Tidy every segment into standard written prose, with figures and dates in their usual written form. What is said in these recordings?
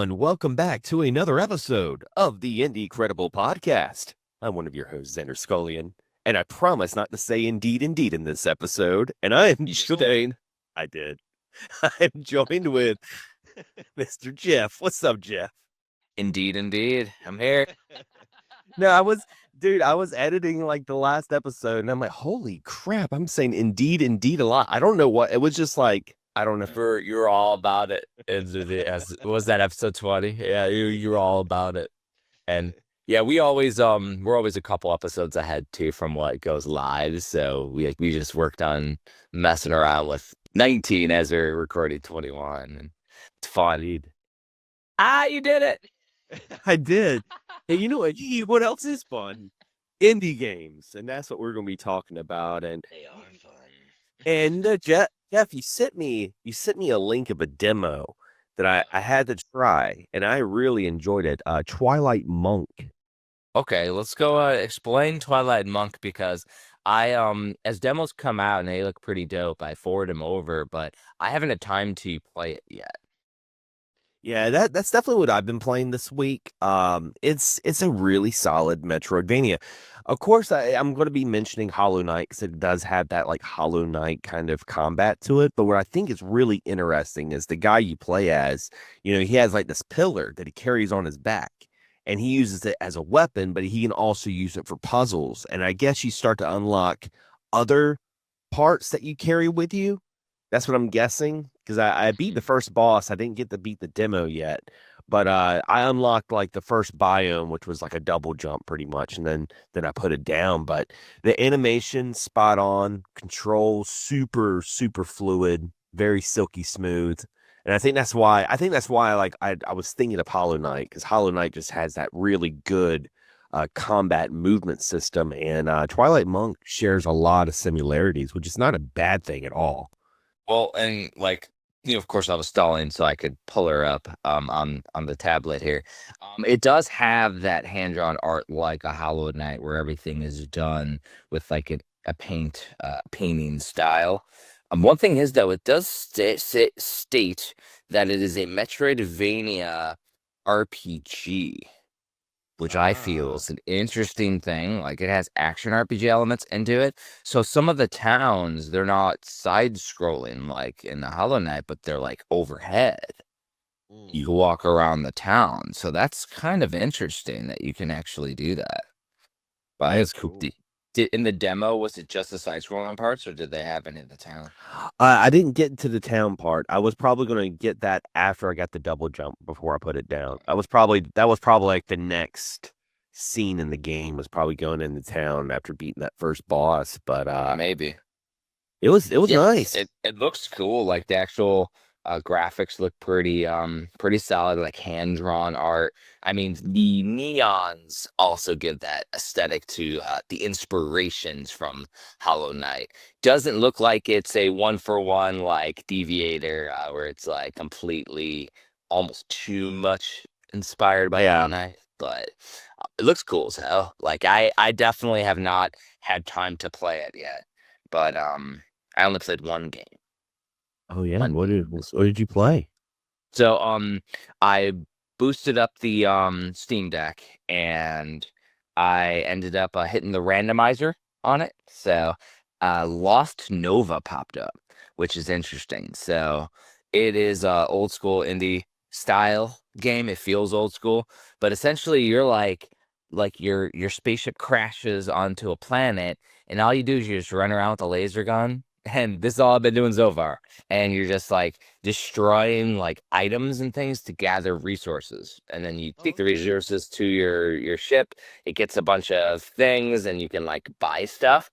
everyone. Welcome back to another episode of the Indie Credible Podcast. I'm one of your hosts, Xander Scullion, and I promise not to say indeed in this episode. And I am joined. I did. I'm joined with Mr. Jeff. What's up, Jeff? Indeed. I'm here. No, I was editing like the last episode, and I'm like, holy crap, I'm saying indeed a lot. I don't know what it was. Just like I don't know. You're all about it. As was that episode 20? Yeah, you're all about it. And yeah, we're always a couple episodes ahead too from what goes live. So we just worked on messing around with 19 as we're recording 21, and it's fun. You did it. I did. Hey, you know what? What else is fun? Indie games, and that's what we're going to be talking about. And They are fun. And Jeff, you sent me a link of a demo that I had to try, and I really enjoyed it. Twilight Monk. Okay, let's go explain Twilight Monk, because I as demos come out and they look pretty dope, I forward them over, but I haven't had time to play it yet. Yeah, that's definitely what I've been playing this week. It's a really solid Metroidvania. Of course, I'm going to be mentioning Hollow Knight because it does have that like Hollow Knight kind of combat to it. But what I think is really interesting is the guy you play as. You know, he has like this pillar that he carries on his back, and he uses it as a weapon, but he can also use it for puzzles. And I guess you start to unlock other parts that you carry with you. That's what I'm guessing, because I beat the first boss. I didn't get to beat the demo yet, but I unlocked like the first biome, which was like a double jump pretty much, and then I put it down. But the animation spot on, control super fluid, very silky smooth, and I think that's why like I was thinking of Hollow Knight, because Hollow Knight just has that really good combat movement system, and Twilight Monk shares a lot of similarities, which is not a bad thing at all. Well, and like, of course, I was stalling so I could pull her up on the tablet here. It does have that hand-drawn art like a Hollow Knight, where everything is done with like a painting style. One thing is, though, it does state that it is a Metroidvania RPG, which I feel is an interesting thing. Like, it has action RPG elements into it. So some of the towns, they're not side-scrolling like in the Hollow Knight, but they're like overhead. You can walk around the town. So that's kind of interesting that you can actually do that. But That's cool. in the demo, was it just the side-scrolling parts, or did they have any of the town? I didn't get to the town part. I was probably going to get that after I got the double jump before I put it down. That was probably like the next scene in the game, was probably going into town after beating that first boss. But Maybe. it was Yeah, nice. it looks cool. Like, the actual graphics look pretty solid, like hand-drawn art. I mean, the neons also give that aesthetic to the inspirations from Hollow Knight. Doesn't look like it's a one-for-one like Deviator, where it's like completely almost too much inspired by Hollow Knight, but it looks cool as hell. Like, I definitely have not had time to play it yet, but I only played one game. Oh yeah. One. What did you play? So I boosted up the Steam Deck, and I ended up hitting the randomizer on it. So Lost Nova popped up, which is interesting. So it is a old school indie style game. It feels old school, but essentially you're like your spaceship crashes onto a planet, and all you do is you just run around with a laser gun. And this is all I've been doing so far. And you're just like destroying like items and things to gather resources. And then you take the resources to your ship. It gets a bunch of things, and you can like buy stuff.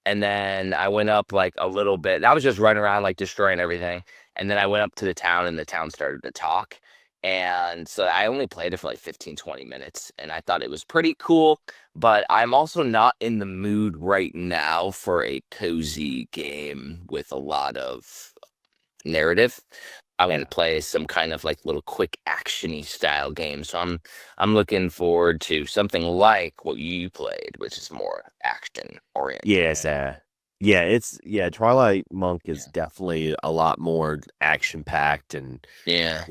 And then I went up like a little bit. I was just running around like destroying everything. And then I went up to the town, and the town started to talk. And so I only played it for like 15, 20 minutes. And I thought it was pretty cool. But I'm also not in the mood right now for a cozy game with a lot of narrative. I'm going to play some kind of like little quick actiony style game. So I'm looking forward to something like what you played, which is more action oriented. Yes, Twilight Monk is definitely a lot more action packed, and Yeah.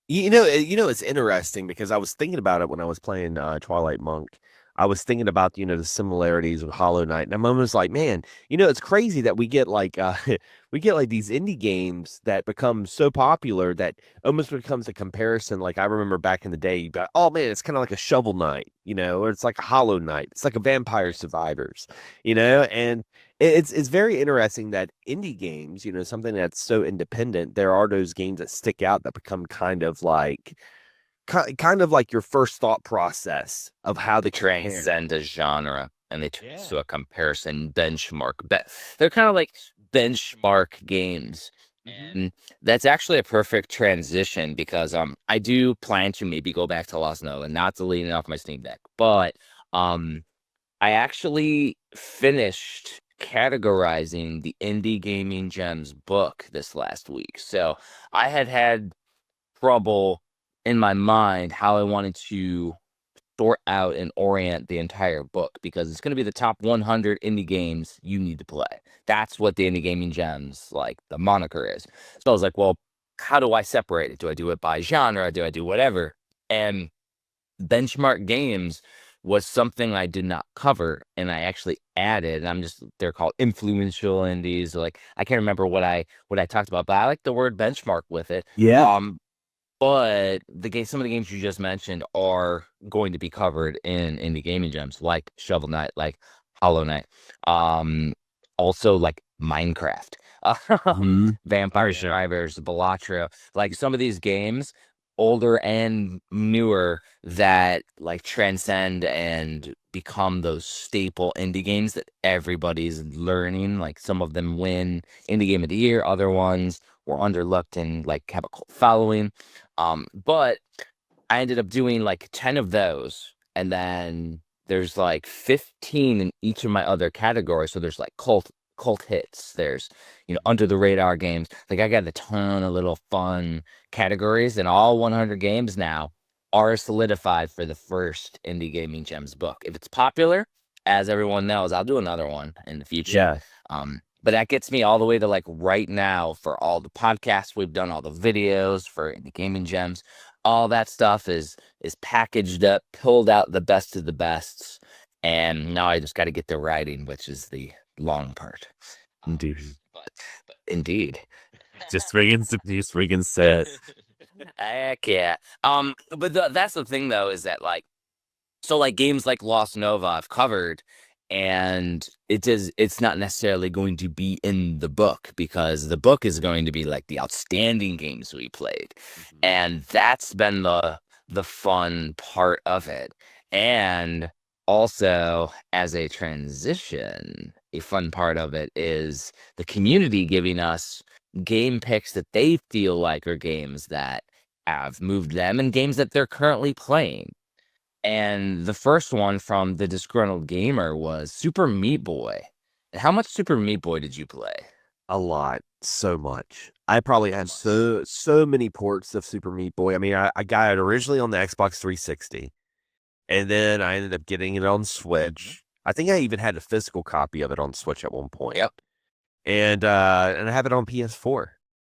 It's interesting because I was thinking about it when I was playing Twilight Monk. I was thinking about, the similarities with Hollow Knight, and I'm almost like, man, it's crazy that we get like we get like these indie games that become so popular that almost becomes a comparison. Like I remember back in the day, you'd be like, oh man, it's kind of like a Shovel Knight, or it's like a Hollow Knight, it's like a Vampire Survivors, and it's very interesting that indie games, something that's so independent, there are those games that stick out that become kind of like your first thought process of how They they compare. transcend a genre and they turn Yeah. to a comparison benchmark. They're kind of like benchmark games. Hmm. And that's actually a perfect transition because I do plan to maybe go back to Lost Noah, not deleting it off my Steam Deck, but um I actually finished categorizing the Indie Gaming Gems book this last week. So I had trouble in my mind how I wanted to sort out and orient the entire book because it's going to be the top 100 indie games you need to play. That's what the Indie Gaming Gems, like the moniker is. So I was like, well, how do I separate it? Do I do it by genre? Do I do whatever? And benchmark games was something I did not cover, and I actually added. They're called influential indies. Like I can't remember what I talked about, but I like the word benchmark with it. Yeah. But some of the games you just mentioned are going to be covered in Indie Gaming Gems, like Shovel Knight, like Hollow Knight, um, also like Minecraft, Hmm. Vampire Yeah. Survivors, Balatro, like some of these games, older and newer, that like transcend and become those staple indie games that everybody's learning. Like some of them win Indie Game of the Year, other ones were underlooked and like have a cult following. But I ended up doing like 10 of those, and then there's like 15 in each of my other categories. So there's like cult hits, there's under the radar games. Like I got a ton of little fun categories, and all 100 games now are solidified for the first Indie Gaming Gems book. If it's popular, as everyone knows, I'll do another one in the future. Yeah. But that gets me all the way to like right now for all the podcasts we've done, all the videos for Indie Gaming Gems, all that stuff is packaged up, pulled out the best of the bests, and now I just got to get to writing, which is the long part. Indeed. But, but indeed, Just friggin' set. heck yeah. But that's the thing though, is that like so like games like Lost Nova I've covered, and it's not necessarily going to be in the book because the book is going to be like the outstanding games we played. And that's been the fun part of it. And also as a transition, a fun part of it is the community giving us game picks that they feel like are games that have moved them and games that they're currently playing. And the first one from the Disgruntled Gamer was Super Meat Boy. And how much Super Meat Boy did you play? A lot, so much. I probably had so many ports of Super Meat Boy. I mean, I got it originally on the Xbox 360, and then I ended up getting it on Switch. I think I even had a physical copy of it on Switch at one point. Yep. And I have it on PS4.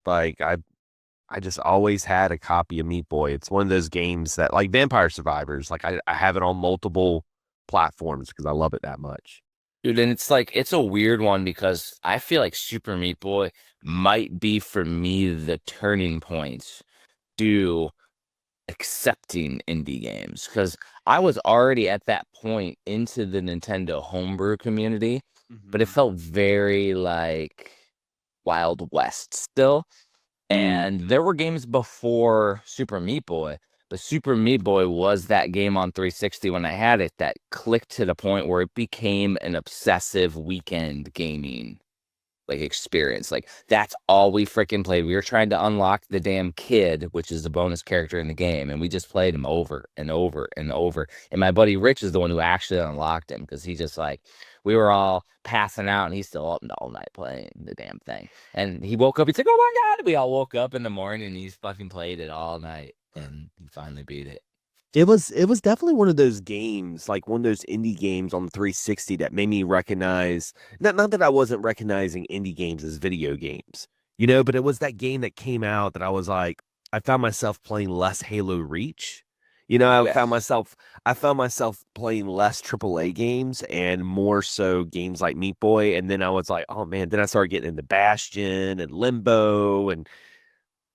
Like I just always had a copy of Meat Boy. It's one of those games that like Vampire Survivors, like I have it on multiple platforms because I love it that much. Dude, and it's like it's a weird one because I feel like Super Meat Boy might be for me the turning point to accepting indie games because I was already at that point into the Nintendo homebrew community, but it felt very like Wild West still. And there were games before Super Meat Boy, but Super Meat Boy was that game on 360 when I had it that clicked to the point where it became an obsessive weekend gaming like experience. Like that's all we freaking played. We were trying to unlock the damn kid, which is the bonus character in the game, and we just played him over and over and over. And my buddy Rich is the one who actually unlocked him because he just like we were all passing out and he's still up all night playing the damn thing. And he woke up, he's like, "Oh my god!" We all woke up in the morning and he's fucking played it all night and he finally beat it. It was definitely one of those games, like one of those indie games on the 360 that made me recognize not that I wasn't recognizing indie games as video games, but it was that game that came out that I was like, I found myself playing less Halo Reach. You know, Yes. I found myself playing less AAA games and more so games like Meat Boy. And then I was like, oh man, then I started getting into Bastion and Limbo, and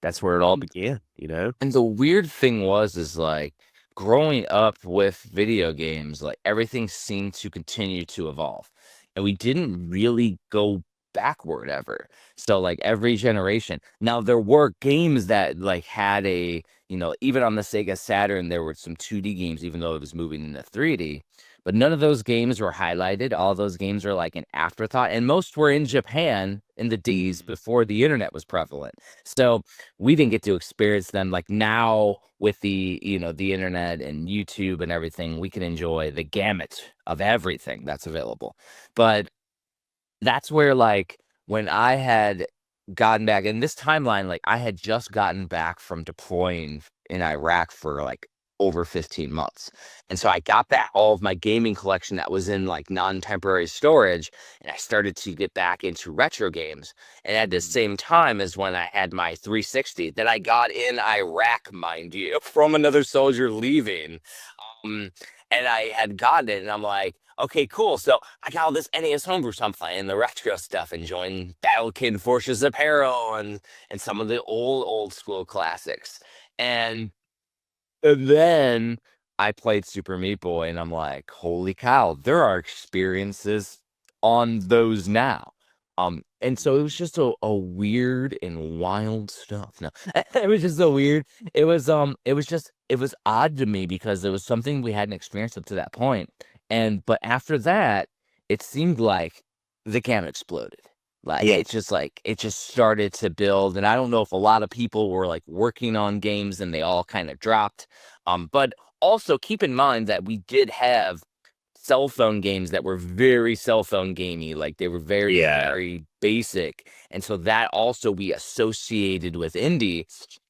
that's where it all began, you know? And the weird thing is like growing up with video games, like everything seemed to continue to evolve. And we didn't really go backward ever. So like every generation. Now there were games that like had a, even on the Sega Saturn, there were some 2D games, even though it was moving into 3D. But none of those games were highlighted. All those games are like an afterthought. And most were in Japan in the days before the internet was prevalent. So we didn't get to experience them. Like now with the internet and YouTube and everything, we can enjoy the gamut of everything that's available. But that's where, like, when I had gotten back in this timeline, like I had just gotten back from deploying in Iraq for like over 15 months. And so I got back all of my gaming collection that was in like non-temporary storage, and I started to get back into retro games. And at the same time as when I had my 360 that I got in Iraq, mind you, from another soldier leaving. Um, and I had gotten it, and I'm like, okay, cool. So I got all this NES homebrew, so I'm playing the retro stuff, enjoying Battle Kid Forces Apparel and some of the old school classics. And then I played Super Meat Boy, and I'm like, holy cow, there are experiences on those now. And so it was just a weird and wild stuff. No, it was just so weird. It was odd to me because it was something we hadn't experienced up to that point. But after that, it seemed like the cam exploded. Yeah. It just started to build. And I don't know if a lot of people were like working on games and they all kind of dropped. But also keep in mind that we did have cell phone games that were very cell phone gamey, like they were very, Yeah. very basic. And so that also we associated with indie.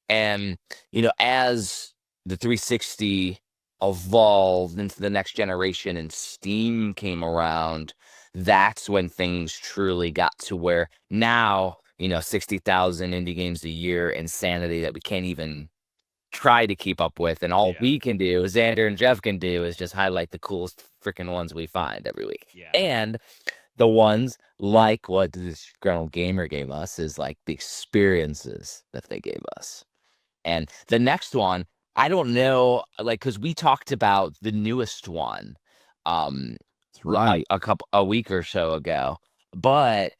And, as the 360 evolved into the next generation and Steam came around, that's when things truly got to where now, 60,000 indie games a year, insanity that we can't even try to keep up with. And all Yeah. we can do, Xander and Jeff can do, is just highlight the coolest freaking ones we find every week. Yeah. And the ones like what the Disgruntled Gamer gave us is like the experiences that they gave us. And the next one, I don't know, like, because we talked about the newest one, That's right. a week or so ago. But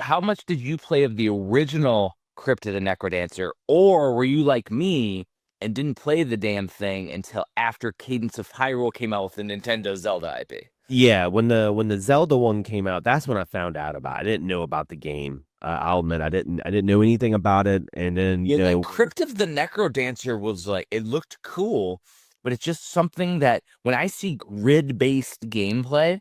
how much did you play of the original Crypt of the NecroDancer, or were you like me and didn't play the damn thing until after Cadence of Hyrule came out with the Nintendo Zelda IP? Yeah, when the Zelda one came out, that's when I found out about it. I didn't know about the game. I'll admit I didn't know anything about it. And then, Yeah, the Crypt of the NecroDancer was like, it looked cool, but it's just something that when I see grid-based gameplay,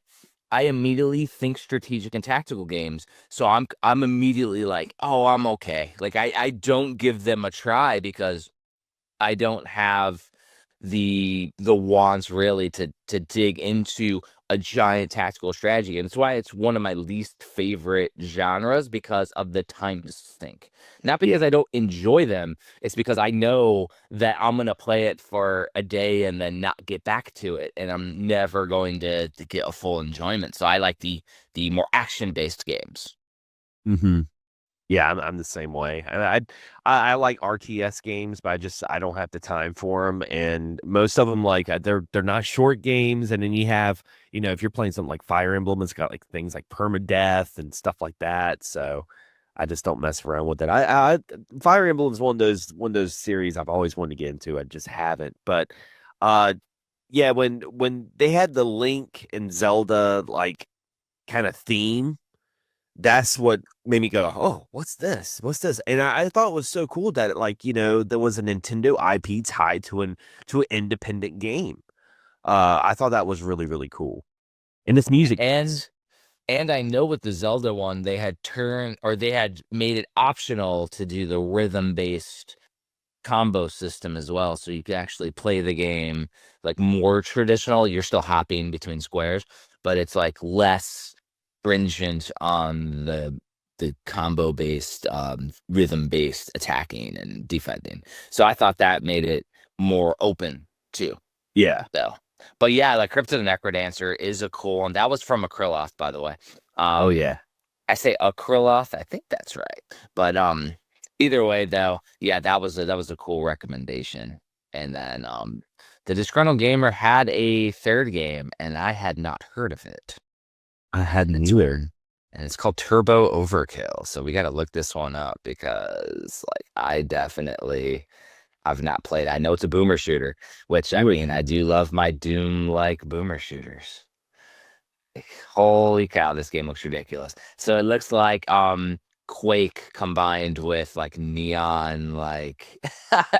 I immediately think strategic and tactical games. So I'm immediately like, oh, I'm okay. Like I don't give them a try because I don't have the wants really to dig into a giant tactical strategy. And it's why it's one of my least favorite genres because of the time sink. Not because I don't enjoy them, it's because I know that I'm gonna play it for a day and then not get back to it, and I'm never going to get a full enjoyment. So I like the more action-based games. hmm Yeah, I'm the same way. I like RTS games, but I don't have the time for them. And most of them, like, they're not short games. And then you have, if you're playing something like Fire Emblem, it's got like things like permadeath and stuff like that. So I just don't mess around with it. Fire Emblem is one of those series I've always wanted to get into. I just haven't. But uh yeah, when they had the Link and Zelda like kind of theme, that's what made me go, oh, what's this? What's this? And I thought it was so cool that like, there was a Nintendo IP tied to an independent game. I thought that was really, really cool. And this music. And I know with the Zelda one, they had made it optional to do the rhythm-based combo system as well. So you could actually play the game like more traditional. You're still hopping between squares, but it's like less stringent on the combo based, rhythm based attacking and defending. So I thought that made it more open too. Yeah. So, but yeah, like Crypt of the NecroDancer is a cool one. That was from Akriloth, by the way. Oh yeah. I say Akriloth, I think that's right. But either way though, yeah, that was a cool recommendation. And then the Disgruntled Gamer had a third game, and I had not heard of it. I hadn't It's either. weird. And it's called Turbo Overkill. So we got to look this one up because like I've not played. I know it's a boomer shooter, which I mean, I do love my Doom like boomer shooters. Holy cow, this game looks ridiculous. So it looks like Quake combined with like neon like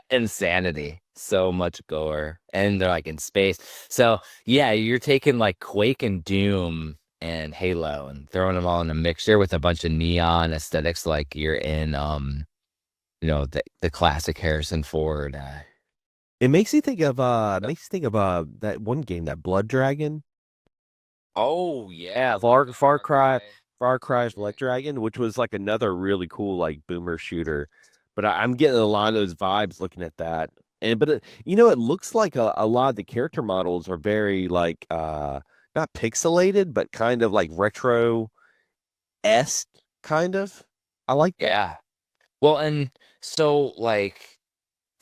insanity. So much gore. And they're like in space. So yeah, you're taking like Quake and Doom and Halo and throwing them all in a mixture with a bunch of neon aesthetics like you're in the classic Harrison Ford. It makes you think of that one game, that Blood Dragon. Oh yeah, Far Cry's Blood Dragon, which was like another really cool like boomer shooter. But I'm getting a lot of those vibes looking at that. It looks like a lot of the character models are very like not pixelated, but kind of like retro-esque kind of. I like that. yeah. Well, and so like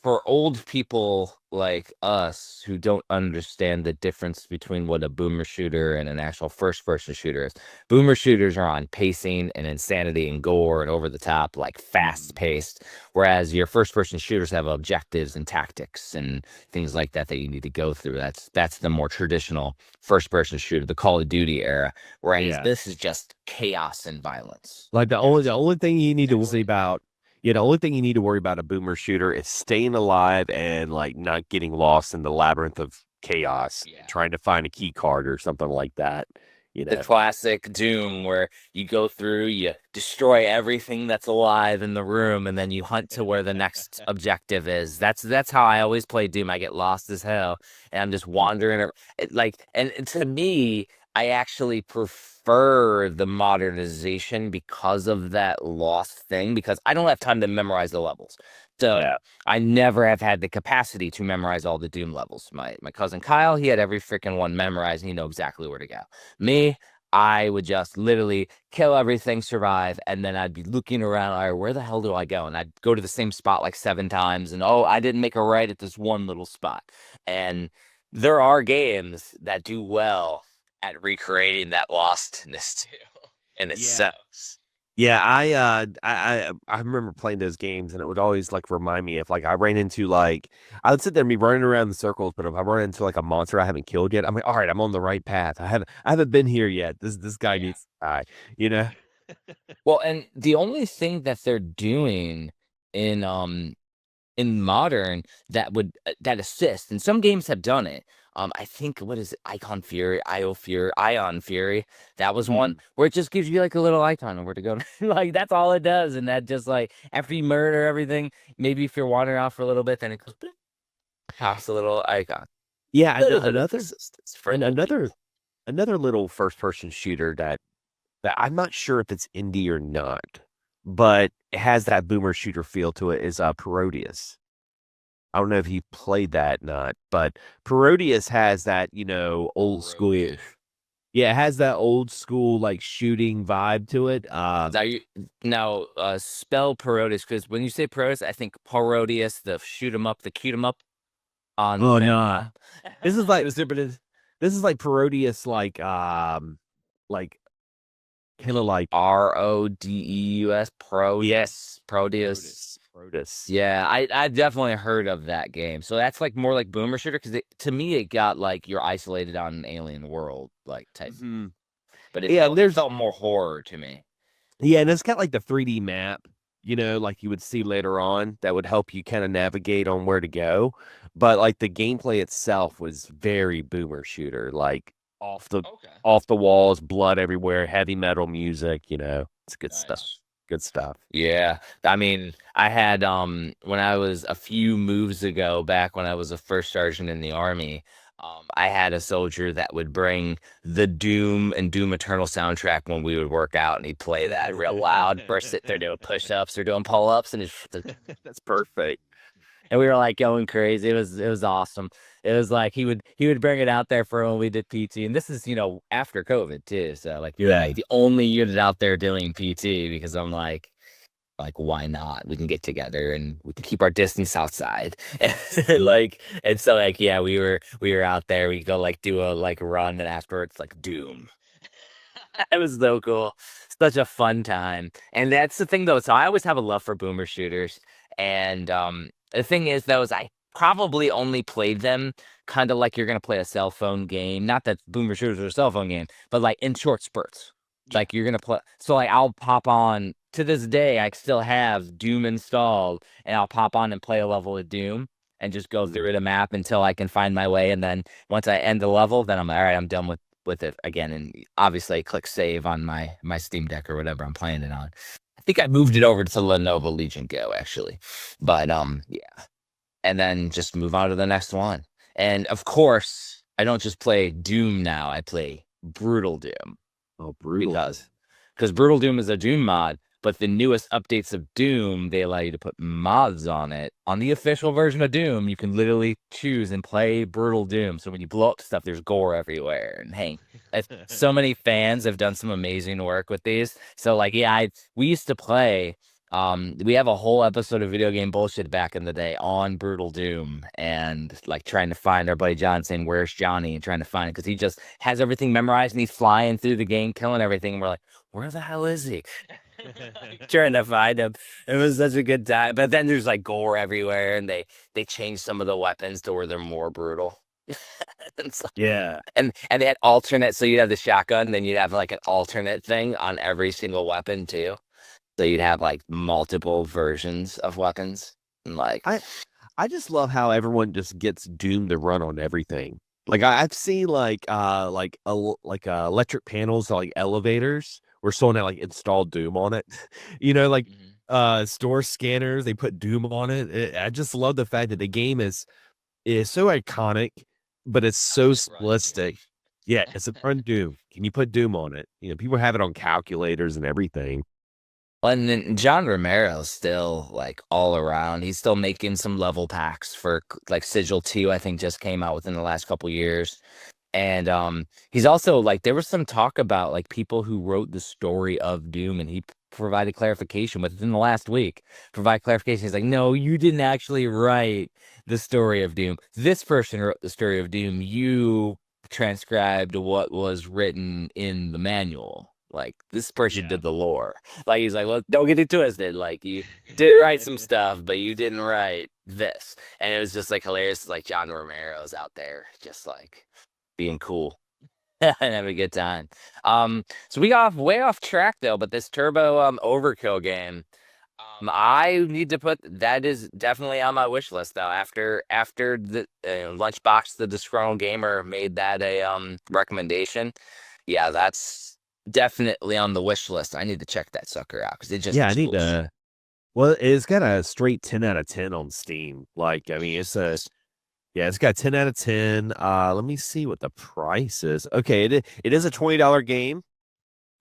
for old people like us who don't understand the difference between what a boomer shooter and an actual first person shooter is, boomer shooters are on pacing and insanity and gore and over the top, like fast paced, whereas your first person shooters have objectives and tactics and things like that that you need to go through. That's the more traditional first person shooter, the Call of Duty era, whereas this is just chaos and violence. Like the only thing you need to worry about, the only thing you need to worry about a boomer shooter is staying alive and like not getting lost in the labyrinth of chaos, trying to find a key card or something like that. The classic Doom where you go through, you destroy everything that's alive in the room, and then you hunt to where the next objective is. That's how I always play Doom. I get lost as hell, and I'm just wandering. And to me, I actually prefer the modernization because of that lost thing, because I don't have time to memorize the levels. So Yeah. I never have had the capacity to memorize all the Doom levels. My cousin Kyle, he had every freaking one memorized, and he know exactly where to go. Me, I would just literally kill everything, survive, and then I'd be looking around, all right, where the hell do I go? And I'd go to the same spot like 7 times, and oh, I didn't make a right at this one little spot. And there are games that do well at recreating that lostness too. And it sucks. Yeah, I remember playing those games, and it would always like remind me if like I ran into like I would sit there and be running around in circles, but if I run into like a monster I haven't killed yet, I'm like, all right, I'm on the right path. I haven't been here yet. This guy needs to die, you know? Well, and the only thing that they're doing in modern that assist, and some games have done it. I think, what is it, Ion Fury, that was one where it just gives you like a little icon of where to go. Like that's all it does, and that just like after you murder everything, maybe if you're wandering off for a little bit, then it goes pops a little icon. Yeah, Little bit of assistance for another little first person shooter that I'm not sure if it's indie or not, but it has that boomer shooter feel to it is Parodius. I don't know if you played that or not, but Parodius has that, old school. Yeah, it has that old school like shooting vibe to it. Spell Parodius, because when you say Parodius, I think Parodius, the shoot 'em up, the cute 'em up on. Oh no. This is like this is like Parodius like kind of like Rodeus, yes, Parodius. Protus. Yeah, I definitely heard of that game. So that's like more like boomer shooter, because to me it got like you're isolated on an alien world like type. But it felt more horror to me. Yeah, and it's got like the 3D map, like you would see later on that would help you kind of navigate on where to go. But like the gameplay itself was very boomer shooter, like off the walls, blood everywhere, heavy metal music, it's good stuff. Good stuff. Yeah. I mean, I had when I was a few moves ago, back when I was a first sergeant in the army, I had a soldier that would bring the Doom and Doom Eternal soundtrack when we would work out, and he'd play that real loud. First, sit there doing push-ups or doing pull-ups, and That's perfect. and we were like going crazy. It was awesome. It was like he would bring it out there for when we did PT, and this is after COVID too. So like you're like the only unit out there doing PT because I'm like why not, we can get together and we can keep our distance outside. And so like yeah, we were out there, we go like do a like run, and afterwards like Doom. It was so cool, such a fun time. And that's the thing though, so I always have a love for boomer shooters. And the thing is though is I probably only played them kind of like you're gonna play a cell phone game, not that boomer shooters are a cell phone game, but like in short spurts. Like you're gonna play, so like I'll pop on, to this day I still have Doom installed, and I'll pop on and play a level of Doom and just go through the map until I can find my way. And then once I end the level, then I'm all right, I'm done with it again. And obviously I click save on my Steam Deck or whatever I'm playing it on. I think I moved it over to Lenovo Legion Go actually. But yeah. And then just move on to the next one. And of course, I don't just play Doom now, I play Brutal Doom. Oh, brutal. Because Brutal Doom is a Doom mod, but the newest updates of Doom, they allow you to put mods on it. On the official version of Doom, you can literally choose and play Brutal Doom. So when you blow up stuff, there's gore everywhere. And hey, so many fans have done some amazing work with these. So like, yeah, we used to play. We have a whole episode of Video Game Bullshit back in the day on Brutal Doom, and like trying to find our buddy John, saying where's Johnny, and trying to find it because he just has everything memorized and he's flying through the game killing everything, and we're like, where the hell is he? Trying to find him. It was such a good time. But then there's like gore everywhere, and they changed some of the weapons to where they're more brutal. Yeah. And they had alternate, so you'd have the shotgun, then you'd have like an alternate thing on every single weapon too. So you'd have like multiple versions of weapons. And like I just love how everyone just gets Doom to run on everything. Like I've seen electric panels like elevators where someone had like installed Doom on it. Like store scanners, they put Doom on it. I just love the fact that the game is so iconic, but it's so simplistic. Yeah, it's a run Doom. Can you put Doom on it? People have it on calculators and everything. And then John Romero's still like all around. He's still making some level packs for like Sigil 2, I think just came out within the last couple years. And he's also like, there was some talk about like people who wrote the story of Doom, and he provided clarification within the last week. Provide clarification. He's like, no, you didn't actually write the story of Doom. This person wrote the story of Doom. You transcribed what was written in the manual. Like this person did the lore. Like he's like, well, don't get it twisted. Like you did write some stuff, but you didn't write this. And it was just like hilarious. Like John Romero's out there, just like being cool and having a good time. So we got way off track though. But this Turbo Overkill game, I need to put that is definitely on my wish list though. After the Lunchbox, the Disgruntled Gamer made that a recommendation. Yeah, that's definitely on the wish list. I need to check that sucker out because it just I need to. Well, it's got a straight 10 out of 10 on Steam. Like, I mean, it's got 10 out of 10. Let me see what the price is. Okay, it is a $20 game,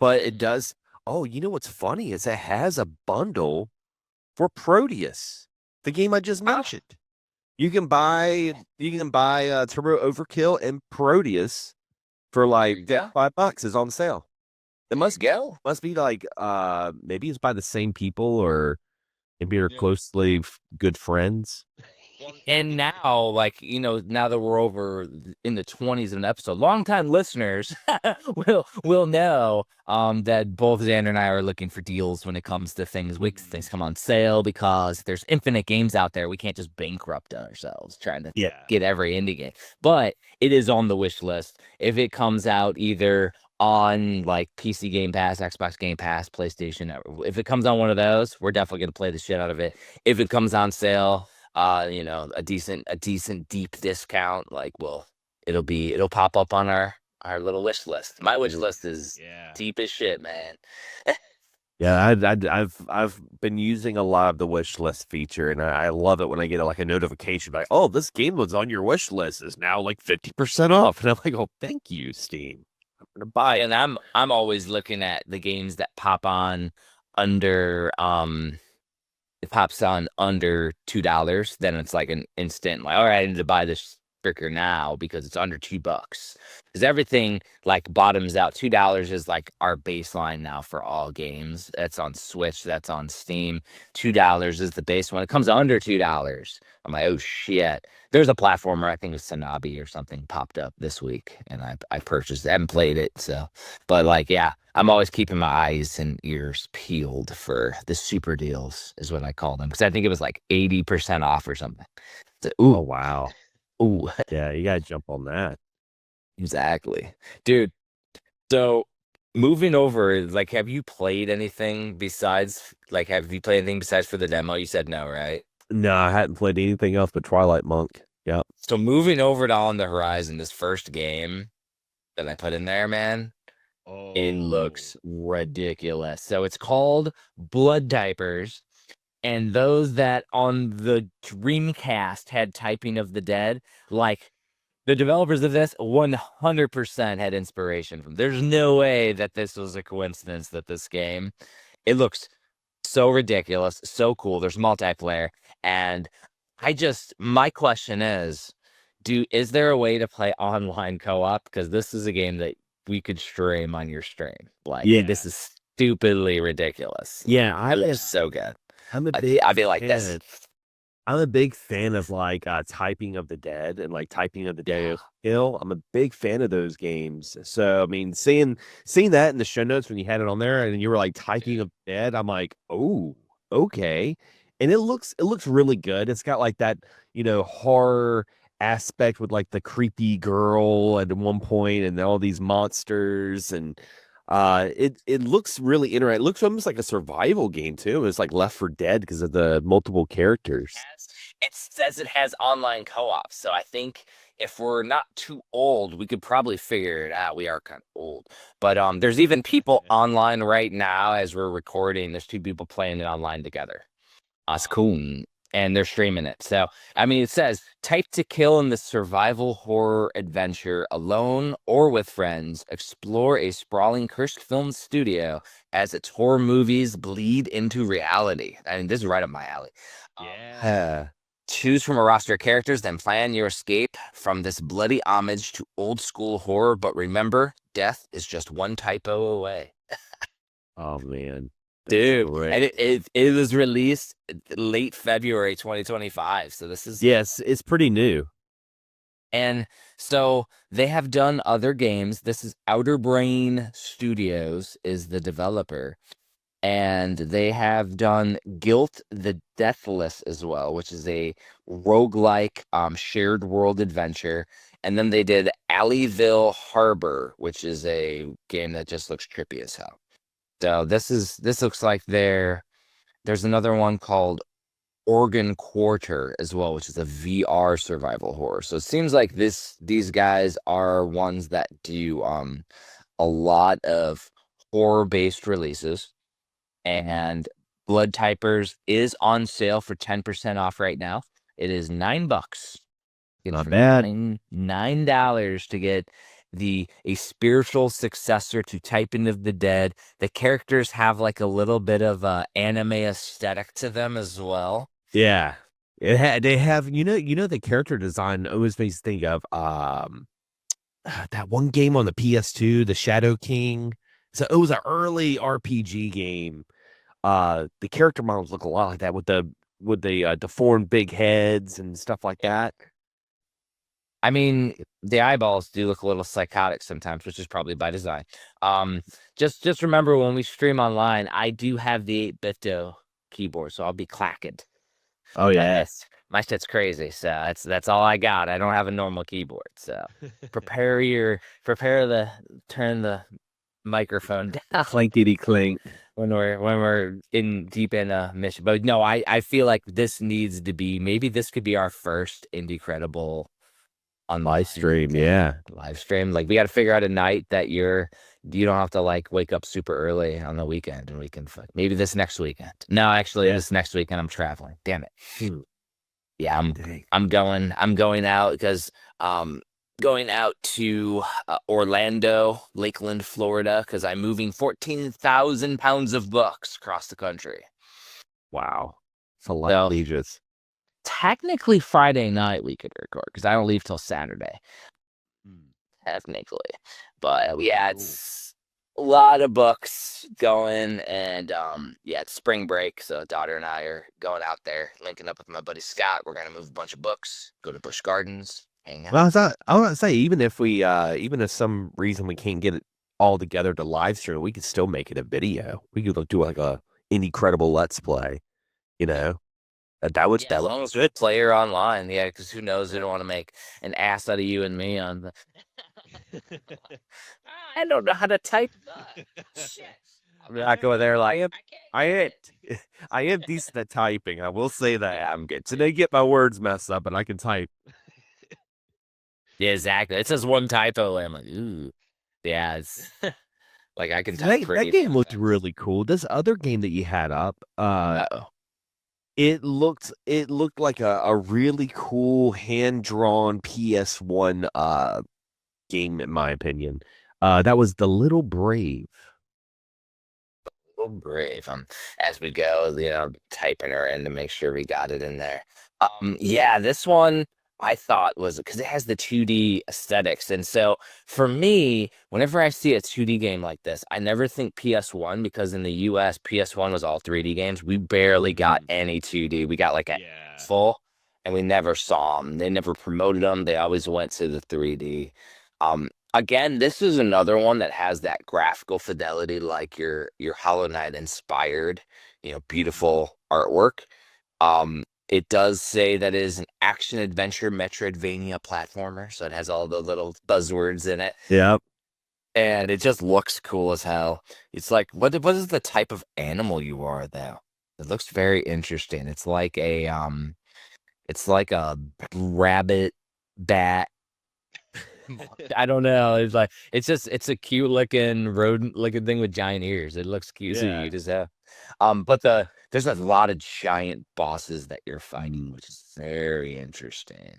but it does. Oh, you know what's funny is it has a bundle for Proteus, the game I just mentioned. You can buy Turbo Overkill and Proteus for like $5. Is on sale. It must be like maybe it's by the same people, or maybe you're closely good friends. And now, like, now that we're over in the 20s of an episode, longtime listeners will know that both Xander and I are looking for deals when it comes to things. Things come on sale because there's infinite games out there. We can't just bankrupt ourselves trying to get every indie game. But it is on the wish list. If it comes out either on like PC Game Pass, Xbox Game Pass, PlayStation, if it comes on one of those, we're definitely going to play the shit out of it. If it comes on sale, a decent deep discount, like, well, it'll pop up on our little wish list. My wish list is deep as shit, man. Yeah, I've been using a lot of the wish list feature, and I love it when I get like a notification like, "Oh, this game was on your wish list is now like 50% off," and I'm like, "Oh, thank you, Steam. I'm gonna buy it." And I'm always looking at the games that pop on under it pops on under $2, then it's like an instant like, all right, I need to buy this sticker now because it's under $2. Because everything like bottoms out. $2 is like our baseline now for all games. That's on Switch, that's on Steam. $2 is the base. When it comes under $2, I'm like, oh shit. There's a platformer, I think it's Sanabi or something, popped up this week, and I purchased it. I haven't played it, so but like, yeah, I'm always keeping my eyes and ears peeled for the super deals, is what I call them, because I think it was like 80% off or something. So, Oh ooh, wow. ooh, Yeah, you gotta jump on that. exactly, dude. So moving over, like, have you played anything besides, like, have you played anything besides for the demo? You said no, right? No, I hadn't played anything else but Twilight Monk. Yeah. So moving over to On the Horizon, this first game that I put in there, man, it Oh. looks ridiculous. So it's called Blood Diapers. And those that on the Dreamcast had Typing of the Dead, like the developers of this 100% had inspiration from. There's no way that this was a coincidence that this game, it looks so ridiculous, so cool. There's multiplayer. And my question is, is there a way to play online co-op? Because this is a game that we could stream on your stream. Like, Yeah. this is stupidly ridiculous. Yeah, It looks so good. I'm a big I feel like this. fan. I'm a big fan of like Typing of the Dead and like Typing of the Yeah. Dead Hill. I'm a big fan of those games. So I mean, seeing that in the show notes when you had it on there and you were like Typing of the Dead, I'm like, oh, okay. And it looks really good. It's got like that, horror aspect with like the creepy girl at one point and all these monsters and it looks really interesting. It looks almost like a survival game too. It's like Left 4 Dead because of the multiple characters. It says it has online co-op, so I think if we're not too old, we could probably figure it out. We are kind of old, but there's even people online right now as we're recording. There's two people playing it online together. That's cool. And they're streaming it. So, I mean, it says type to kill in the survival horror adventure alone or with friends. Explore a sprawling cursed film studio as its horror movies bleed into reality. I mean, this is right up my alley. Yeah. Choose from a roster of characters, then plan your escape from this bloody homage to old school horror. But remember, death is just one typo away. Oh man. That's Dude, great. and it was released late February 2025. So this is, Yes, it's pretty new. and so they have done other games. This is Outer Brain Studios is the developer, and they have done Guilt the Deathless as well, which is a roguelike shared world adventure. And then they did Alleyville Harbor, which is a game that just looks trippy as hell. So this looks like there's another one called Organ Quarter as well, which is a VR survival horror. So it seems like these guys are ones that do a lot of horror-based releases. And Blood Typers is on sale for 10% off right now. It is $9. Get it Not for bad. $9 to get a spiritual successor to Typing of the Dead. The characters have like a little bit of anime aesthetic to them as well. Yeah. They have, the character design always makes me think of that one game on the PS2, the Shadow King. So it was an early RPG game. The character models look a lot like that with the deformed big heads and stuff like that. I mean, the eyeballs do look a little psychotic sometimes, which is probably by design. Just remember when we stream online, I do have the 8-bit keyboard, so I'll be clacking. Oh yeah. My shit's crazy, so that's all I got. I don't have a normal keyboard, so turn the microphone down Clankety clink. when we're in deep in a mission. But no, I feel like this needs to be, maybe this could be our first Indie Credible Live stream, yeah. Live stream. Like we got to figure out a night that you don't have to like wake up super early on the weekend, and we can maybe this next weekend. No, actually, this next weekend I'm traveling. Damn it. Yeah, I'm going out because going out to Orlando, Lakeland, Florida, because I'm moving 14,000 pounds of books across the country. Wow, it's a lot of pages. Technically, Friday night we could record because I don't leave till Saturday. Technically, but yeah, it's a lot of books going, and yeah, it's spring break, so daughter and I are going out there, linking up with my buddy Scott. We're gonna move a bunch of books, go to Busch Gardens, hang out. Well, I was to say, even if some reason we can't get it all together to live stream, we could still make it a video. We could do like a Incredible Let's Play, you know. That was as long as good player online, yeah, because who knows? They don't want to make an ass out of you and me on the. I don't know how to type. Shit. I'm not going there like I am decent at typing. I will say that I'm good. So they get my words messed up, and I can type. Yeah, exactly. It says one typo, and I'm like, ooh, yeah, it's like I can type. That game looked really cool. This other game that you had up, it looked like a really cool hand-drawn PS1 game, in my opinion. That was The Little Brave. Little Brave. As we go, typing her in to make sure we got it in there. Yeah, this one I thought was because it has the 2D aesthetics. And so for me, whenever I see a 2D game like this, I never think PS1 because in the US, PS1 was all 3D games. We barely got any 2D. We got like a full, and we never saw them. They never promoted them. They always went to the 3D. Again, this is another one that has that graphical fidelity, like your Hollow Knight inspired, beautiful artwork. It does say that it is an action adventure Metroidvania platformer, so it has all the little buzzwords in it. Yep. And it just looks cool as hell. It's like, what is the type of animal you are, though? It looks very interesting. It's like a rabbit, bat. I don't know. It's a cute looking rodent looking thing with giant ears. It looks cute. So you just have. But there's a lot of giant bosses that you're fighting, which is very interesting.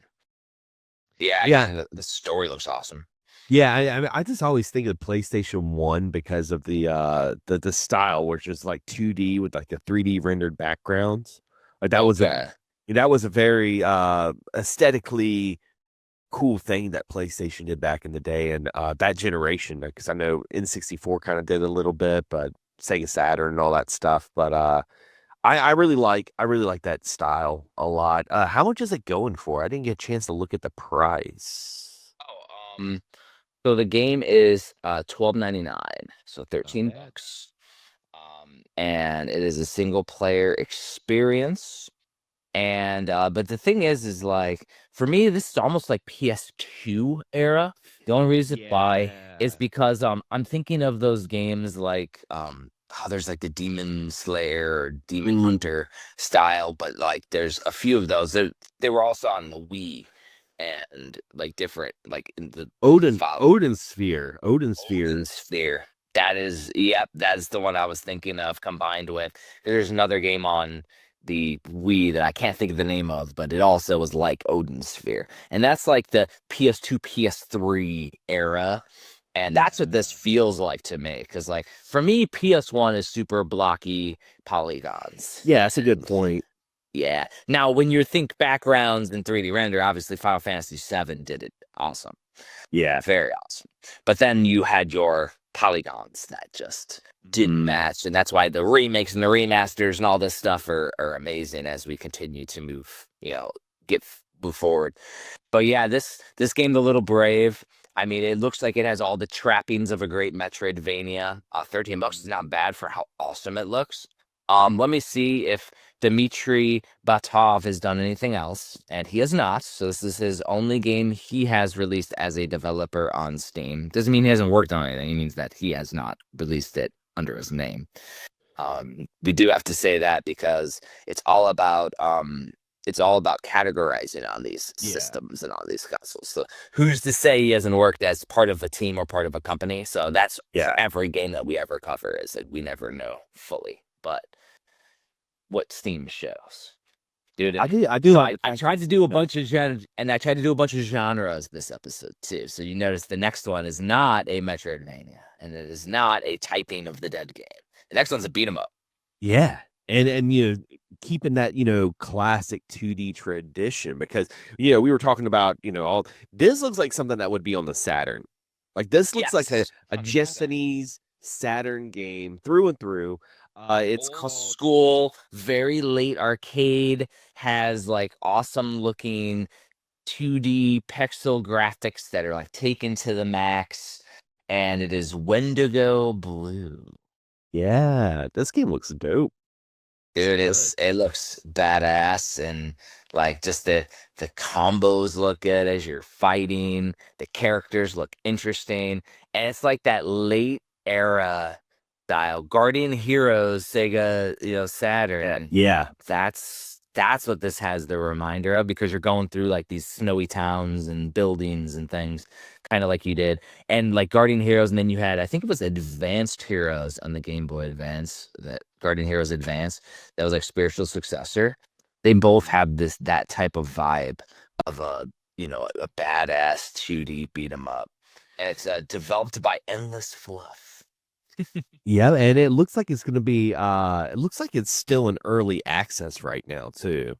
Yeah. The story looks awesome. Yeah, I mean, I just always think of PlayStation 1 because of the style, which is like 2D with like the 3D rendered backgrounds. Like that was a very aesthetically cool thing that PlayStation did back in the day, and that generation, because I know N64 kind of did a little bit, but Sega Saturn and all that stuff. But I really like that style a lot. How much is it going for? I didn't get a chance to look at the price. So the game is $12.99, so $13. And it is a single player experience. And but the thing is like for me, this is almost like PS2 era. The only reason why is because I'm thinking of those games like there's like the Demon Slayer or Demon Hunter style, but like there's a few of those. They were also on the Wii and like different, like in the Odin Sphere. That is the one I was thinking of combined with. There's another game on the Wii that I can't think of the name of, but it also was like Odin Sphere. And that's like the PS2, PS3 era. And that's what this feels like to me. Because like for me, PS1 is super blocky polygons. Yeah, that's a good point. Yeah. Now, when you think backgrounds in 3D render, obviously Final Fantasy VII did it awesome. Yeah. Very awesome. But then you had your polygons that just didn't match, and that's why the remakes and the remasters and all this stuff are amazing as we continue to move forward. But yeah, this game, The Little Brave, I mean, it looks like it has all the trappings of a great Metroidvania. $13 is not bad for how awesome it looks. Let me see if Dmitry Batov has done anything else, and he has not. So this is his only game he has released as a developer on Steam. Doesn't mean he hasn't worked on anything. It means that he has not released it under his name. We do have to say that because it's all about it's all about categorizing on these Yeah. systems and on these consoles. So who's to say he hasn't worked as part of a team or part of a company? So that's Yeah. every game that we ever cover, is that we never know fully, but what Steam shows. Dude, I do so like the I fact tried that to do a you know, bunch of and I tried to do a bunch of genres this episode too. So you notice the next one is not a Metroidvania, and it is not a typing of the dead game. The next one's a beat 'em up. yeah. And you know, keeping that, you know, classic 2D tradition because you know, we were talking about, you know, all this looks like something that would be on the Saturn. Like this looks like Yes, a 100%. Japanese Saturn game through and through. It's Old called school, very late arcade, has like awesome looking 2D pixel graphics that are like taken to the max, and it is Wendigo Blue. yeah, this game looks dope. Dude, Good. it looks badass, and like just the combos look good as you're fighting. The characters look interesting, and it's like that late era style Guardian Heroes Sega, you know, Saturn. Yeah. That's what this has the reminder of, because you're going through like these snowy towns and buildings and things, kind of like you did. And like Guardian Heroes, and then you had, I think it was Advanced Heroes on the Game Boy Advance, that Guardian Heroes Advance, that was like spiritual successor. They both have that type of vibe of a, you know, a badass 2D beat 'em up. And it's developed by Endless Fluff. Yeah, and it looks like it's gonna be it looks like it's still in early access right now too.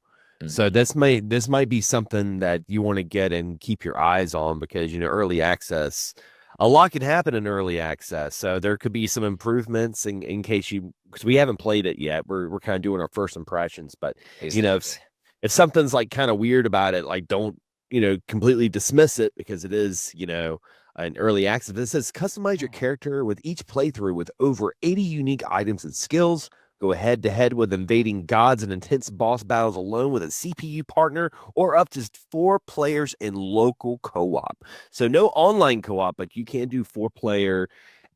So Mhm. this might be something that you want to get and keep your eyes on because you know early access, a lot can happen in early access. So there could be some improvements in case you because we haven't played it yet. We're kind of doing our first impressions, but you know Exactly. if something's like kind of weird about it, like don't you know completely dismiss it because it is you know an early access. It says customize your character with each playthrough with over 80 unique items and skills. Go head to head with invading gods and intense boss battles alone with a CPU partner or up to 4 players in local co-op. So no online co-op, but you can do 4 player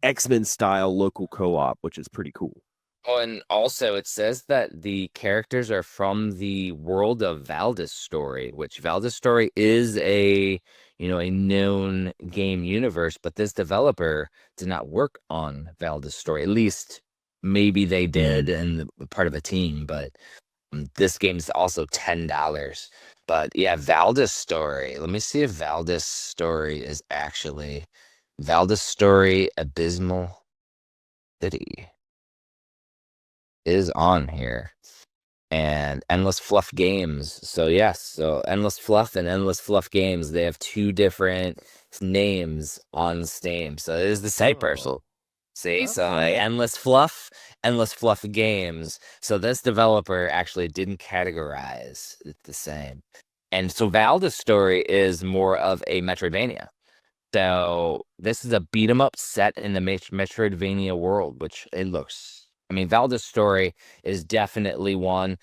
X-Men style local co-op, which is pretty cool. Oh, and also it says that the characters are from the world of Valdis Story, which Valdis Story is a, you know, a known game universe, but this developer did not work on Valdis Story. At least maybe they did and part of a team, but this game's also $10. But yeah, Valdis Story. Let me see if Valdis Story is actually Valdis Story Abysmal City is on here, and Endless Fluff Games. So yes, so Endless Fluff and Endless Fluff Games, they have two different names on Steam. So it is the same person. Oh, See, so okay. Endless Fluff Games. So this developer actually didn't categorize it the same. And so Valda's Story is more of a Metroidvania. So this is a beat 'em up set in the Metroidvania world, which it looks. I mean, Valda's Story is definitely one.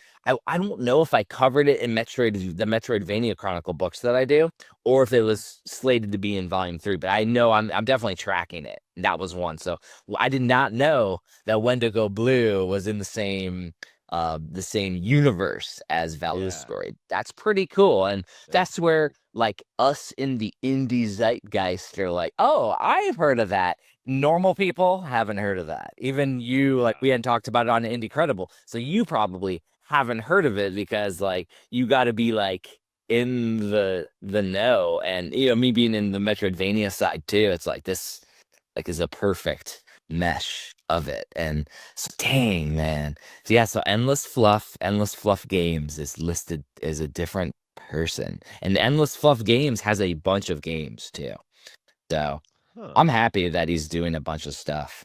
I don't know if I covered it in the Metroidvania Chronicle books that I do, or if it was slated to be in Volume 3. But I know I'm definitely tracking it. That was one. So I did not know that Wendigo Blue was in the same universe as Valda's Yeah. Story. That's pretty cool, and that's where like us in the indie zeitgeist are like, oh, I've heard of that. Normal people haven't heard of that. Even you, like we hadn't talked about it on Indie Credible, so you probably haven't heard of it because like you got to be like in the know, and you know me being in the Metroidvania side too. It's like this like is a perfect mesh of it, and so dang man. So yeah, so Endless Fluff Games is listed as a different person. And Endless Fluff Games has a bunch of games too. So Huh. I'm happy that he's doing a bunch of stuff.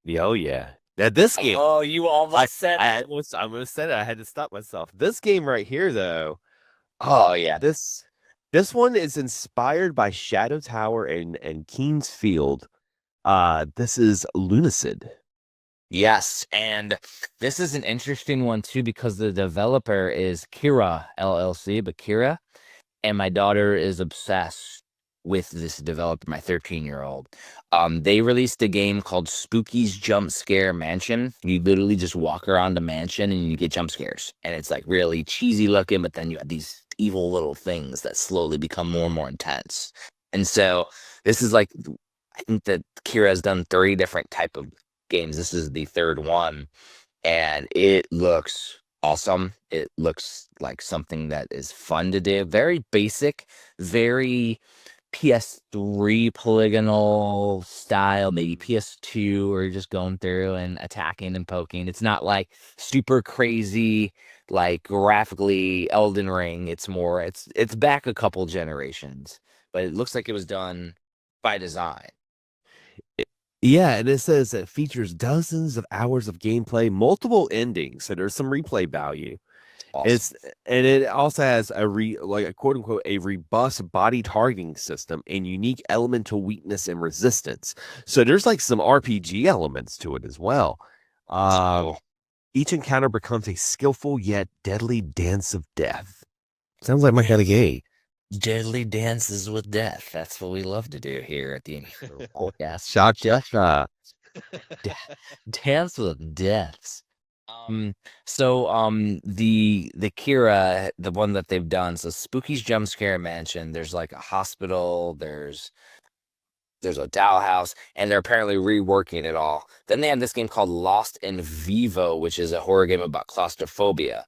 Yeah, oh yeah. Now this game, Oh, you almost said it. I almost said it. I had to stop myself. This game right here, though. Oh yeah. This one is inspired by Shadow Tower and Keen's Field. This is Lunacid. Yes, and this is an interesting one too because the developer is Kira LLC, but Kira, and my daughter is obsessed with this developer, my 13-year-old. They released a game called Spooky's Jump Scare Mansion. You literally just walk around the mansion and you get jump scares. And it's like really cheesy looking, but then you have these evil little things that slowly become more and more intense. And so this is like, I think that Kira has done 3 different type of games. This is the 3rd one, and it looks awesome. It looks like something that is fun to do. Very basic, very PS3 polygonal style, maybe PS2, or you're just going through and attacking and poking. It's not like super crazy, like graphically Elden Ring. It's more, it's back a couple generations, but it looks like it was done by design. Yeah, and it says it features dozens of hours of gameplay, multiple endings, so there's some replay value. Awesome. And it also has like a quote unquote a robust body targeting system and unique elemental weakness and resistance. So there's like some RPG elements to it as well. So Each encounter becomes a skillful yet deadly dance of death. Sounds like my kind of game. deadly dances with death. That's what we love to do here at the podcast. Shock. Dance with deaths. The Kira, the one that they've done, so Spooky's Jump Scare Mansion, there's like a hospital, there's a dollhouse, and they're apparently reworking it all. Then they have this game called Lost in Vivo, which is a horror game about claustrophobia.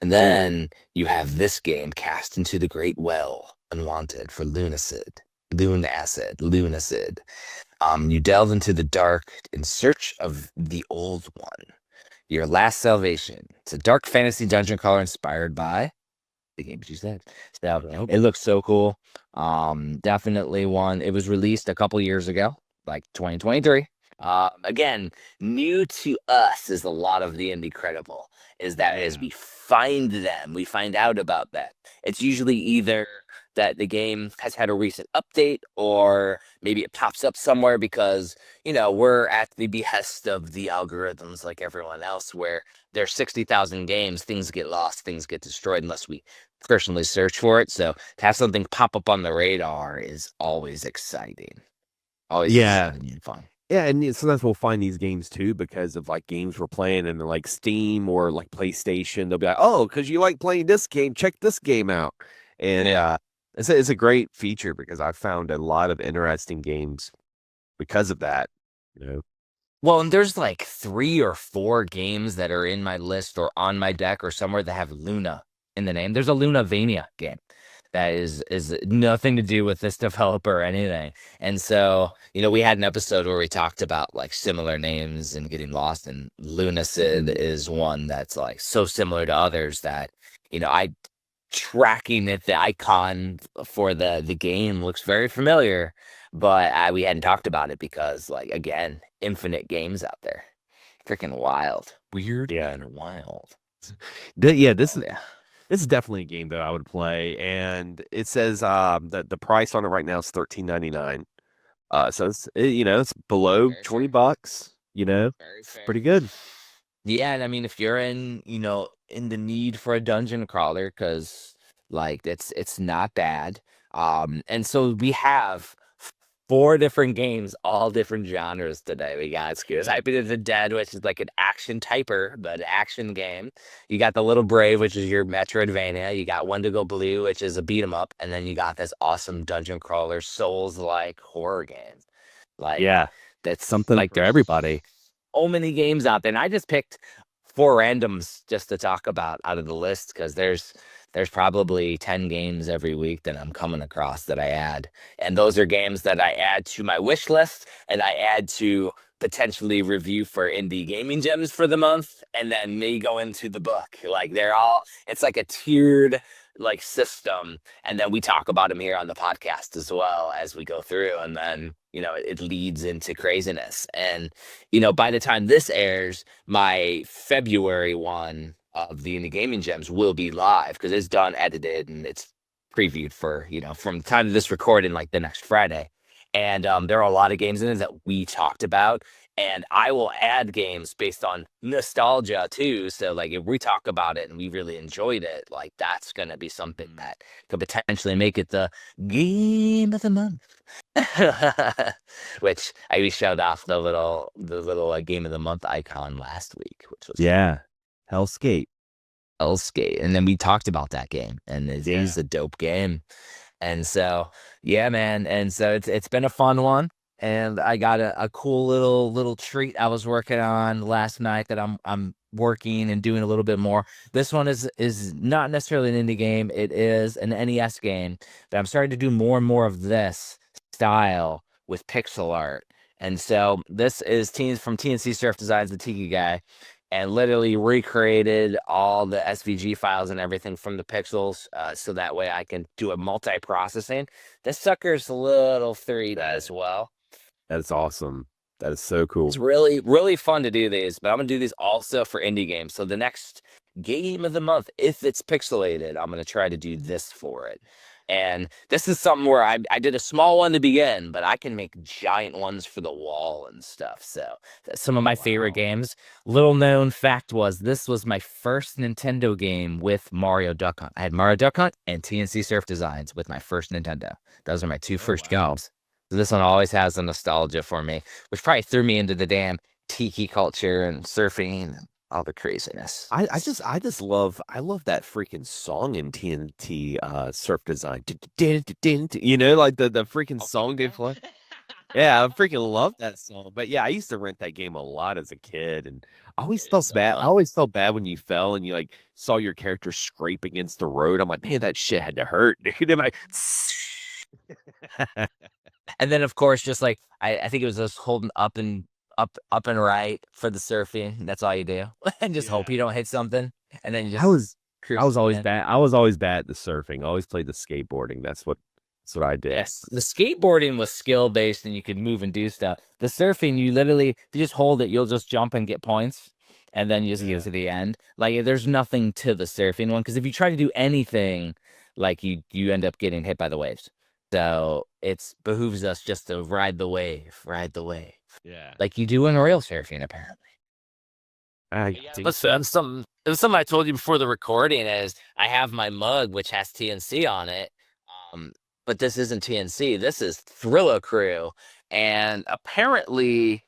And then you have this game, Cast into the Great Well, Unwanted, for Lunacid. You delve into the dark in search of the old one. Your last salvation. It's a dark fantasy dungeon crawler inspired by the games you said. So it looks so cool. Definitely one. It was released a couple years ago, like 2023. Again, new to us is a lot of the Indie-credible, is that as we find them, we find out about that. It's usually either that the game has had a recent update, or maybe it pops up somewhere because, we're at the behest of the algorithms like everyone else, where there's 60,000 games, things get lost, things get destroyed unless we personally search for it. So to have something pop up on the radar is always exciting. Always exciting and fun. Yeah, and sometimes we'll find these games too because of like games we're playing and like Steam or like PlayStation. They'll be like, "Oh, because you like playing this game, check this game out." And it's a great feature because I've found a lot of interesting games because of that. Well, and there's like 3 or 4 games that are in my list or on my deck or somewhere that have Luna in the name. There's a Lunavania game that is nothing to do with this developer or anything. And so, we had an episode where we talked about like similar names and getting lost, and Lunacid is one that's like so similar to others that, I tracking it, the icon for the game looks very familiar, but we hadn't talked about it because, like, again, infinite games out there. Freaking wild. Weird and wild. This is definitely a game that I would play, and it says that the price on it right now is $13.99. So it's below Very $20. Very It's fair. pretty good. Yeah, and I mean, if you're in the need for a dungeon crawler, because like it's not bad. And so we have 4 different games, all different genres today. We got Hyping of the Dead, which is like an action typer, but action game. You got The Little Brave, which is your Metroidvania. You got Wendigo Blue, which is a beat 'em up, and then you got this awesome dungeon crawler, Souls-like horror game. Like, Yeah, that's something like for everybody. so many games out there, and I just picked 4 randoms just to talk about out of the list, because there's probably 10 games every week that I'm coming across that I add, and those are games that I add to my wish list, and I add to potentially review for indie gaming gems for the month, and then me go into the book. Like, it's like a tiered like system, and then we talk about them here on the podcast as well as we go through, and then it leads into craziness. And by the time this airs, my February one of the indie gaming gems will be live, because it's done, edited, and it's previewed for from the time of this recording, like the next Friday. And there are a lot of games in it that we talked about, And I will add games based on nostalgia too. So like if we talk about it and we really enjoyed it, like that's gonna be something that could potentially make it the game of the month. Which we showed off the little game of the month icon last week, which was Yeah. Hellscape. Hellskate. And then we talked about that game, and it is a dope game. And so, yeah, man. And so it's been a fun one. And I got a cool little treat I was working on last night that I'm working and doing a little bit more. This one is not necessarily an indie game. It is an NES game, but I'm starting to do more and more of this style with pixel art. And so this is teams from TNC Surf Designs, the Tiki guy, and literally recreated all the SVG files and everything from the pixels, so that way I can do a multi-processing. This sucker's a little 3D as well. That's awesome. That is so cool. It's really, really fun to do these, but I'm going to do these also for indie games. So the next game of the month, if it's pixelated, I'm going to try to do this for it. And this is something where I did a small one to begin, but I can make giant ones for the wall and stuff. So that's some of my favorite games. Little known fact was this was my first Nintendo game with Mario Duck Hunt. I had Mario Duck Hunt and TNC Surf Designs with my first Nintendo. Those are my two first games. So this one always has a nostalgia for me, which probably threw me into the damn tiki culture and surfing and all the craziness. I love that freaking song in TNT Surf Design. You know, like the freaking song they play. Yeah, I freaking love that song. But yeah, I used to rent that game a lot as a kid, and I always felt bad. I always felt bad when you fell and you like saw your character scrape against the road. I'm like, man, that shit had to hurt, dude. I'm like, And then of course, just like I think it was just holding up and right for the surfing. That's all you do, and just hope you don't hit something. And then you just I was always bad. I was always bad at the surfing. I always played the skateboarding. That's what I did. Yes, the skateboarding was skill based, and you could move and do stuff. The surfing, you literally, if you just hold it, you'll just jump and get points, and then you just get to the end. Like there's nothing to the surfing one, because if you try to do anything, like you end up getting hit by the waves. So it behooves us just to ride the wave. Yeah. Like you do in real surfing, apparently. Listen, something I told you before the recording is I have my mug, which has TNC on it. But this isn't TNC. This is Thriller Crew. And apparently,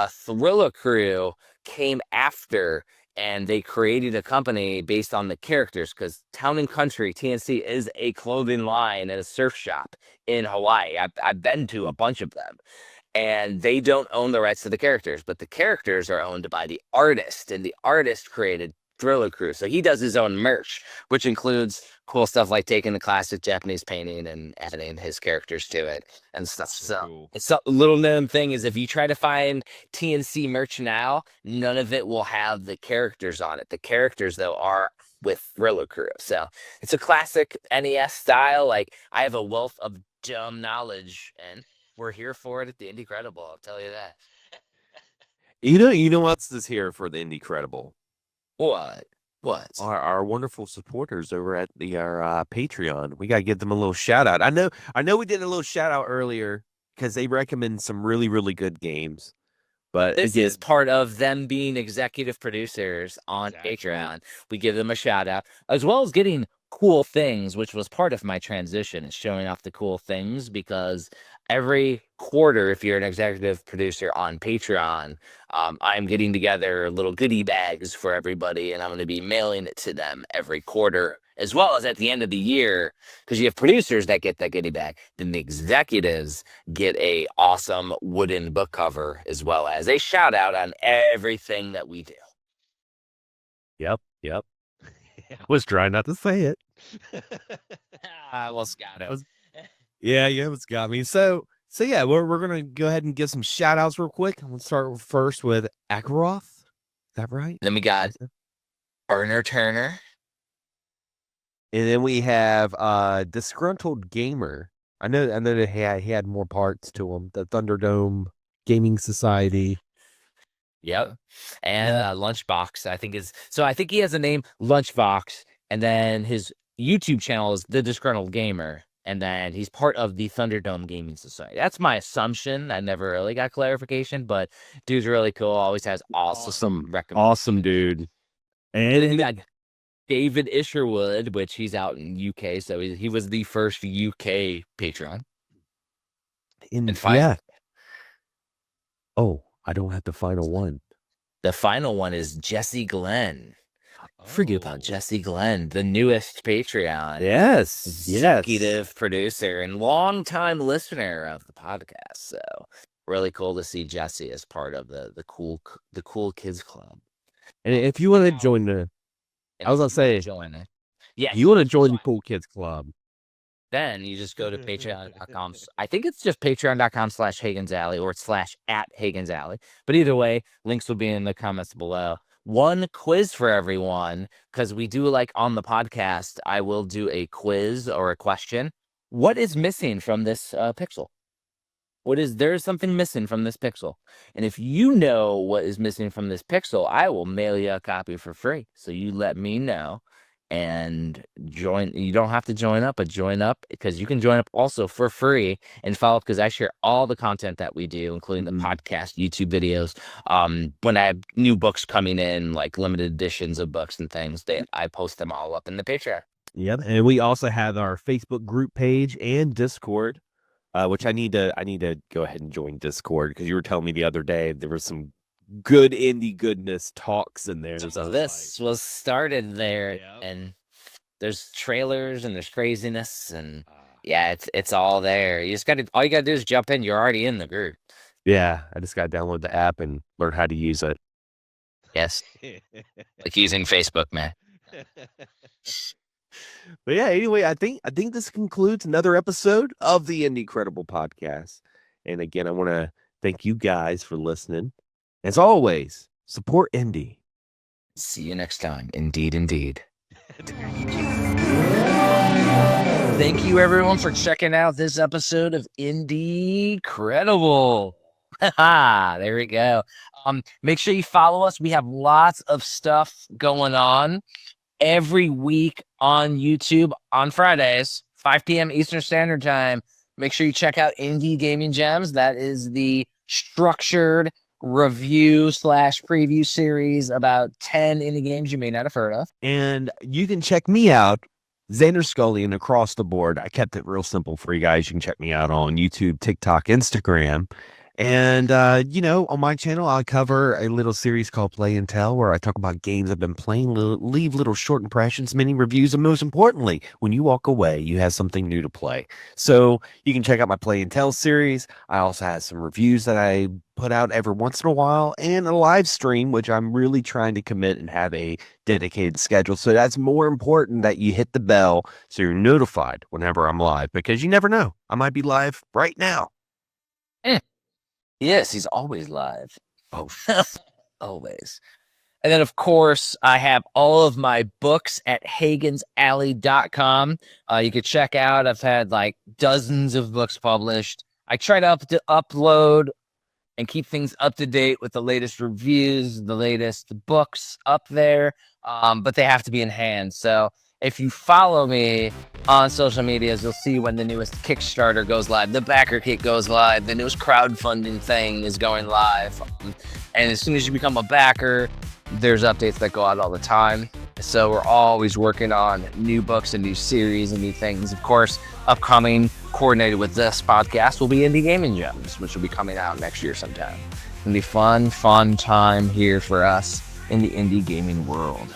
Thriller Crew came after, and they created a company based on the characters, because Town and Country, TNC, is a clothing line and a surf shop in Hawaii. I've been to a bunch of them. And they don't own the rights to the characters, but the characters are owned by the artist, and the artist created Thriller Crew. So he does his own merch, which includes cool stuff like taking the classic Japanese painting and adding his characters to it and stuff. So cool. It's a little known thing is if you try to find TNC merch now, none of it will have the characters on it. The characters, though, are with Thriller Crew. So it's a classic NES style. Like I have a wealth of dumb knowledge, and we're here for it at the Indie Credible. I'll tell you that. You know what's this here for the Indie Credible? What? Our wonderful supporters over at our Patreon. We gotta give them a little shout out. I know we did a little shout out earlier because they recommend some really, really good games. But this is part of them being executive producers on Patreon. We give them a shout out, as well as getting cool things, which was part of my transition, is showing off the cool things, because every quarter, if you're an executive producer on Patreon, I'm getting together little goodie bags for everybody, and I'm going to be mailing it to them every quarter, as well as at the end of the year, because you have producers that get that goodie bag. Then the executives get a awesome wooden book cover, as well as a shout out on everything that we do. Yep. I was trying not to say it. Well, Scott. Yeah, it's got me. So yeah, we're gonna go ahead and give some shout outs real quick. Let's start first with Akriloth. Is that right? Then we got Turner. And then we have Disgruntled Gamer. I know that he had more parts to him. The Thunderdome Gaming Society. Yep. And Lunchbox, I think I think he has a name, Lunchbox, and then his YouTube channel is The Disgruntled Gamer. And then he's part of the Thunderdome Gaming Society. That's my assumption. I never really got clarification, but dude's really cool. Always has awesome recommendations. Awesome dude. And then you got David Isherwood, which he's out in UK, so he was the first UK Patreon. Yeah. Oh, I don't have the final one. The final one is Jesse Glenn. Forget about Jesse Glenn, the newest Patreon. Yes. Executive producer and longtime listener of the podcast. So really cool to see Jesse as part of the cool kids club. And if you want to join I was gonna say, join it. Yeah, you want to join the Cool Kids Club, then you just go to patreon.com. I think it's just patreon.com/Hagen's Alley or /@Hagen's Alley. But either way, links will be in the comments below. One quiz for everyone, because we do like on the podcast, I will do a quiz or a question. What is missing from this pixel? There's something missing from this pixel. And if you know what is missing from this pixel, I will mail you a copy for free. So you let me know and join. You don't have to join up, but join up, because you can join up also for free and follow up, because I share all the content that we do, including the podcast, YouTube videos. When I have new books coming in, like limited editions of books and things, I post them all up in the Patreon. Yep. And we also have our Facebook group page and Discord. Which I need to go ahead and join Discord, because you were telling me the other day there was some good indie goodness talks in there. So this was started there, and there's trailers and there's craziness, and yeah, it's all there. All you gotta do is jump in. You're already in the group. Yeah, I just gotta download the app and learn how to use it. Yes, like using Facebook, man. But yeah, anyway, I think this concludes another episode of the Indie Credible podcast. And again, I want to thank you guys for listening. As always, support indie. See you next time. Indeed. Thank you, everyone, for checking out this episode of Indie Credible. There we go. Make sure you follow us. We have lots of stuff going on every week on YouTube on Fridays, 5 p.m. Eastern Standard Time. Make sure you check out Indie Gaming Gems. That is the structured review/preview series about 10 indie games you may not have heard of. And you can check me out, Xander Scullion, across the board. I kept it real simple for you guys. You can check me out on YouTube, TikTok, Instagram. And, on my channel, I cover a little series called Play and Tell, where I talk about games I've been playing, leave little short impressions, mini reviews, and most importantly, when you walk away, you have something new to play. So you can check out my Play and Tell series. I also have some reviews that I put out every once in a while, and a live stream, which I'm really trying to commit and have a dedicated schedule. So that's more important that you hit the bell so you're notified whenever I'm live, because you never know. I might be live right now. Yes, he's always live. Oh, always. And then, of course, I have all of my books at HagensAlley.com. You could check out. I've had like dozens of books published. I try to upload and keep things up to date with the latest reviews, the latest books up there, but they have to be in hand. So if you follow me on social medias, you'll see when the newest Kickstarter goes live, the backer kit goes live, the newest crowdfunding thing is going live. And as soon as you become a backer, there's updates that go out all the time. So we're always working on new books and new series and new things. Of course, upcoming, coordinated with this podcast, will be Indie Gaming Gems, which will be coming out next year sometime. It'll be fun time here for us in the indie gaming world.